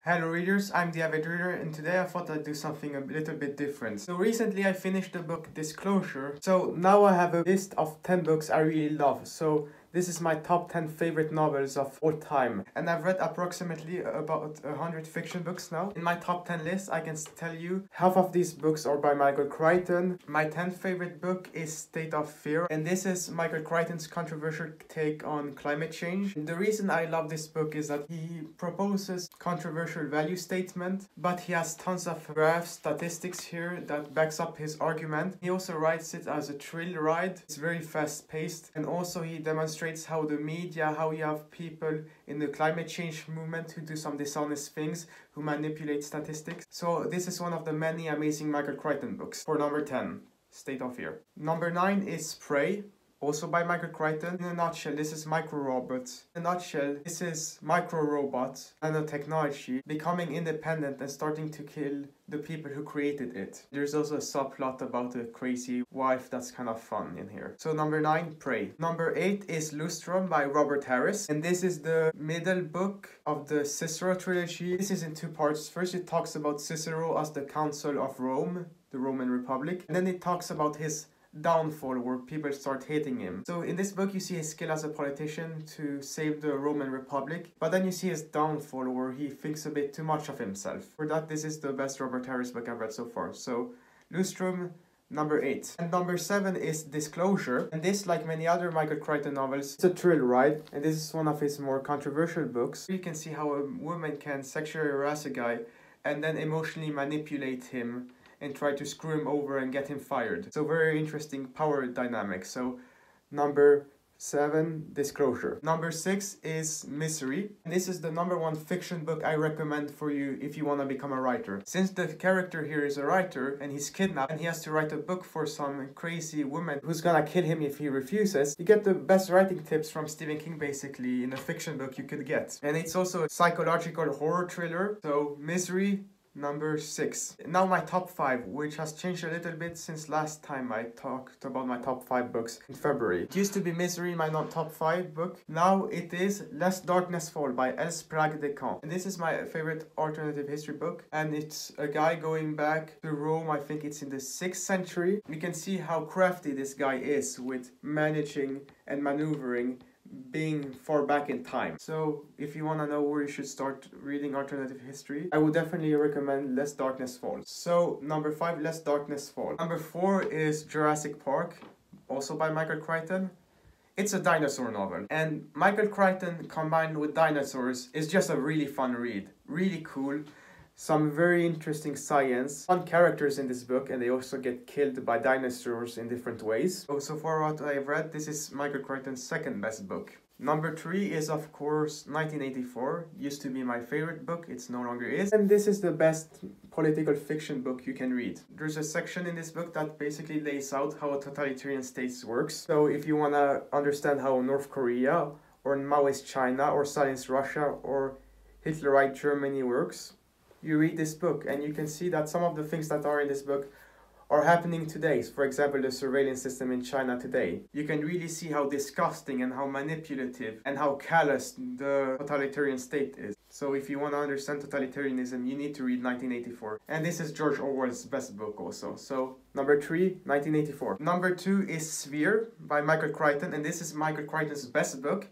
Hello readers, I'm the Avid reader, and today I thought I'd do something a little bit different. So recently I finished the book Disclosure, so now I have a list of 10 books I really love. So this is my top 10 favorite novels of all time, and I've read approximately about 100 fiction books now. In my top 10 list, I can tell you half of these books are by Michael Crichton. My 10th favorite book is State of Fear, and this is Michael Crichton's controversial take on climate change. The reason I love this book is that he proposes controversial value statement, but he has tons of graphs, statistics here that backs up his argument. He also writes it as a thrill ride. It's very fast paced, and also he demonstrates how the media, how you have people in the climate change movement who do some dishonest things, who manipulate statistics. So this is one of the many amazing Michael Crichton books. For number 10, State of Fear. Number 9 is Prey, also by Michael Crichton. In a nutshell, this is micro-robots. In a nutshell, this is micro-robots and a technology becoming independent and starting to kill the people who created it. There's also a subplot about a crazy wife that's kind of fun in here. So number 9, Prey. Number 8 is Lustrum by Robert Harris. And this is the middle book of the Cicero trilogy. This is in two parts. First it talks about Cicero as the Council of Rome, the Roman Republic. And then it talks about his downfall, where people start hating him. So in this book you see his skill as a politician to save the Roman Republic, but then you see his downfall where he thinks a bit too much of himself. For that, this is the best Robert Harris book I've read so far. So Lustrum, number 8. And number 7 is Disclosure, and this, like many other Michael Crichton novels, it's a thrill ride, and this is one of his more controversial books. You can see how a woman can sexually harass a guy and then emotionally manipulate him and try to screw him over and get him fired. So very interesting power dynamic. So number 7, Disclosure. Number 6 is Misery. And this is the number 1 fiction book I recommend for you if you want to become a writer. Since the character here is a writer and he's kidnapped and he has to write a book for some crazy woman who's gonna kill him if he refuses, you get the best writing tips from Stephen King basically in a fiction book you could get. And it's also a psychological horror thriller. So Misery, number 6. Now my top 5, which has changed a little bit since last time I talked about my top 5 books in February. It used to be Misery, my top 5 book. Now it is Lest Darkness Fall by Els Sprague de Camp. And this is my favorite alternative history book. And it's a guy going back to Rome, I think it's in the 6th century. You can see how crafty this guy is with managing and maneuvering, being far back in time. So if you want to know where you should start reading alternative history, I would definitely recommend Lest Darkness Fall. So number 5, Lest Darkness Fall. Number 4 is Jurassic Park, also by Michael Crichton. It's a dinosaur novel, and Michael Crichton combined with dinosaurs is just a really fun read. Really cool. Some very interesting science, fun characters in this book, and they also get killed by dinosaurs in different ways. So far what I've read, this is Michael Crichton's second best book. Number 3 is of course 1984, used to be my favorite book, it's no longer is. And this is the best political fiction book you can read. There's a section in this book that basically lays out how a totalitarian state works. So if you want to understand how North Korea, or Maoist China, or Stalinist Russia, or Hitlerite Germany works, you read this book and you can see that some of the things that are in this book are happening today. For example, the surveillance system in China today. You can really see how disgusting and how manipulative and how callous the totalitarian state is. So if you want to understand totalitarianism, you need to read 1984. And this is George Orwell's best book also. So number 3, 1984. Number 2 is Sphere by Michael Crichton, and this is Michael Crichton's best book.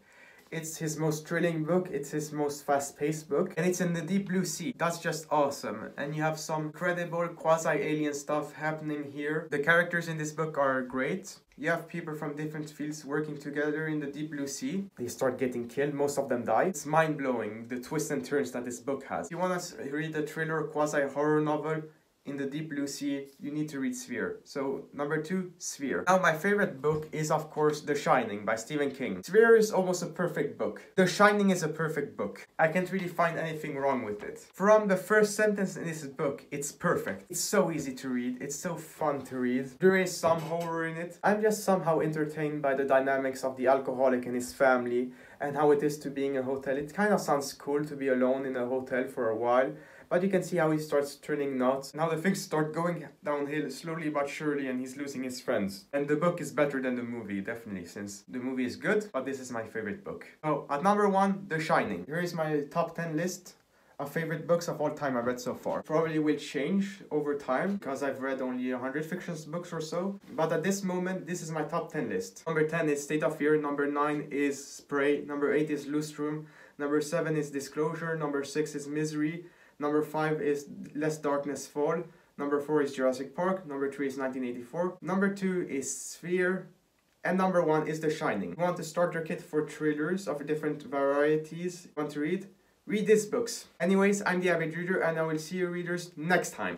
It's his most thrilling book, it's his most fast-paced book, and it's in the deep blue sea. That's just awesome. And you have some incredible quasi-alien stuff happening here. The characters in this book are great. You have people from different fields working together in the deep blue sea. They start getting killed, most of them die. It's mind-blowing, the twists and turns that this book has. If you want to read a thriller quasi-horror novel in the deep blue sea, you need to read Sphere. So number 2, Sphere. Now my favorite book is of course The Shining by Stephen King. Sphere is almost a perfect book. The Shining is a perfect book. I can't really find anything wrong with it. From the first sentence in this book, it's perfect. It's so easy to read. It's so fun to read. There is some horror in it. I'm just somehow entertained by the dynamics of the alcoholic and his family and how it is to be in a hotel. It kind of sounds cool to be alone in a hotel for a while. But you can see how he starts turning nuts and how the things start going downhill slowly but surely, and he's losing his friends. And the book is better than the movie, definitely, since the movie is good, but this is my favorite book. Oh, at number 1, The Shining. Here is my top 10 list of favorite books of all time I've read so far. Probably will change over time because I've read only 100 fiction books or so. But at this moment, this is my top 10 list. Number 10 is State of Fear. Number 9 is Spray. Number 8 is Lustrum. Number 7 is Disclosure. Number 6 is Misery. Number 5 is Lest Darkness Fall. Number 4 is Jurassic Park. Number 3 is 1984. Number 2 is Sphere. And number 1 is The Shining. You want a starter kit for thrillers of different varieties you want to read? Read these books. Anyways, I'm the Avid Reader and I will see you readers next time.